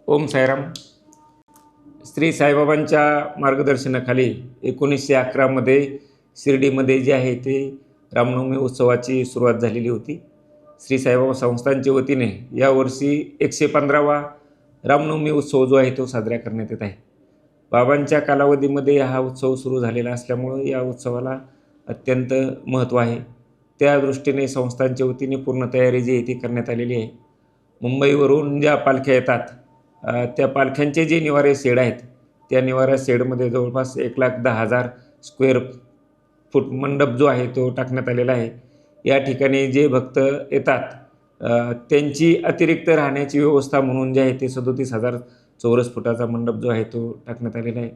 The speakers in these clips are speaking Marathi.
ओम साईराम. श्री साईबाबांच्या मार्गदर्शनाखाली 1911मध्ये शिर्डीमध्ये जे आहे ते रामनवमी उत्सवाची सुरुवात झालेली होती. श्री साईबाबा संस्थानच्या वतीने यावर्षी 115वा रामनवमी उत्सव जो आहे तो साजरा करण्यात येत आहे. बाबांच्या कालावधीमध्ये हा उत्सव सुरू झालेला असल्यामुळं या उत्सवाला अत्यंत महत्त्व आहे. त्या दृष्टीने संस्थानच्या वतीने पूर्ण तयारी जी आहे ती करण्यात आलेली आहे. मुंबईवरून ज्या पालख्या येतात त्या पालख्यांचे जे निवारे शेड आहेत त्या निवारा शेडमध्ये जवळपास 1,10,000 स्क्वेअर फूट मंडप जो आहे तो टाकण्यात आलेला आहे. या ठिकाणी जे भक्त येतात त्यांची अतिरिक्त राहण्याची व्यवस्था म्हणून जे आहे ते 37,000 चौरस फुटाचा मंडप जो आहे तो टाकण्यात आलेला आहे.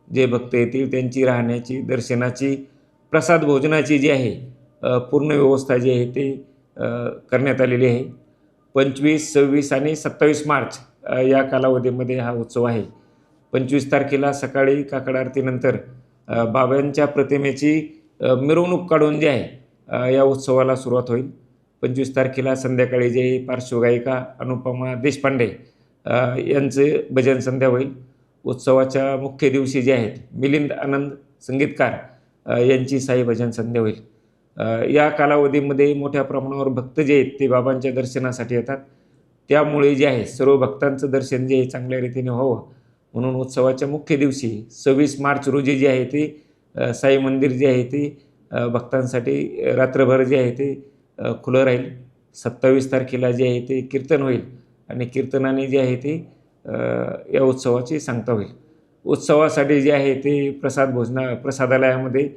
जे भक्त येतील त्यांची राहण्याची, दर्शनाची, प्रसाद भोजनाची जी आहे पूर्ण व्यवस्था जी आहे ते करण्यात आलेली आहे. 25, 26 आणि 27 मार्च या कालावधीमध्ये हा उत्सव आहे. 25 तारखेला सकाळी काकड आरतीनंतर बाबांच्या प्रतिमेची मिरवणूक काढून जे आहे या उत्सवाला सुरुवात होईल. 25 तारखेला संध्याकाळी जे पार्श्वगायिका अनुपमा देशपांडे यांचे भजन संध्या होईल. उत्सवाच्या मुख्य दिवशी जे आहेत मिलिंद आनंद संगीतकार यांची साई भजन संध्या होईल. या कालावधीमध्ये मोठ्या प्रमाणावर भक्त जे आहेत ते बाबांच्या दर्शनासाठी येतात. त्यामुळे जे आहे सर्व भक्तांचं दर्शन जे आहे चांगल्या रीतीने व्हावं म्हणून उत्सवाच्या मुख्य दिवशी 26 मार्च रोजी जे आहे ते साई मंदिर जे आहे ते भक्तांसाठी रात्रभर जे आहे ते खुलं राहील. 27 तारखेला जे आहे ते कीर्तन होईल आणि कीर्तनाने जे आहे ते या उत्सवाची सांगता होईल. उत्सवासाठी जे आहे ते प्रसादालयामध्ये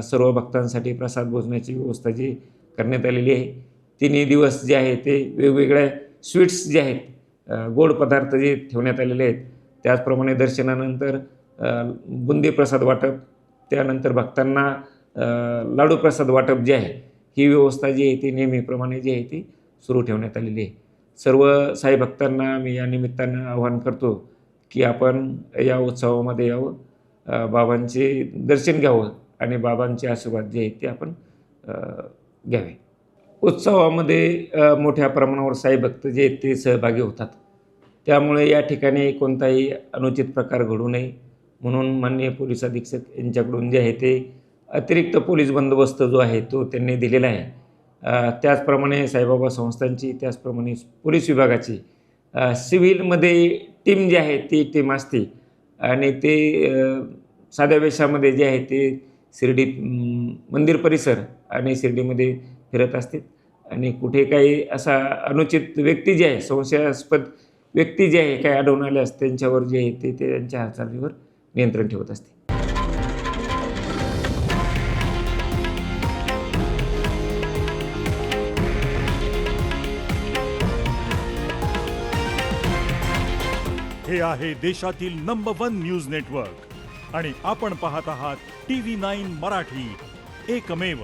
सर्व भक्तांसाठी प्रसाद भोजनाची व्यवस्था जी करण्यात आलेली आहे. तिन्ही दिवस जे आहे ते वेगवेगळ्या स्वीट्स जे आहेत गोड पदार्थ जे ठेवण्यात आलेले आहेत. त्याचप्रमाणे दर्शनानंतर बुंदी प्रसाद वाटप, त्यानंतर भक्तांना लाडू प्रसाद वाटप जे आहे ही व्यवस्था जी आहे ती नेहमीप्रमाणे जी आहे ती सुरू ठेवण्यात आलेली आहे. सर्व साई भक्तांना मी या निमित्तानं आवाहन करतो की आपण या उत्सवामध्ये यावं, बाबांचे दर्शन घ्यावं आणि बाबांचे आशीर्वाद जे आहेत ते आपण घ्यावे. उत्सवामध्ये मोठ्या प्रमाणावर साई भक्त जे आहेत ते सहभागी होतात. त्यामुळे या ठिकाणी कोणताही अनुचित प्रकार घडू नये म्हणून माननीय पोलीस अधीक्षक यांच्याकडून जे आहे ते अतिरिक्त पोलीस बंदोबस्त जो आहे तो त्यांनी दिलेला आहे. त्याचप्रमाणे साईबाबा संस्थांची, त्याचप्रमाणे पोलीस विभागाची सिव्हिलमध्ये टीम जी आहे ती टीम असते आणि ते साध्या वेशामध्ये जे आहे ते शिर्डी मंदिर परिसर आणि शिर्डीमध्ये फिरत असतात आणि कुठे काही असा अनुचित व्यक्ती जे आहे, संशयास्पद व्यक्ती जे आहे काही आढळून आले असते त्यांच्यावर जे आहे ते त्यांच्या हालचालीवर नियंत्रण ठेवत असते. हे आहे देशातील नंबर 1 न्यूज नेटवर्क आणि आपण पाहत आहात TV9 मराठी, एकमेव.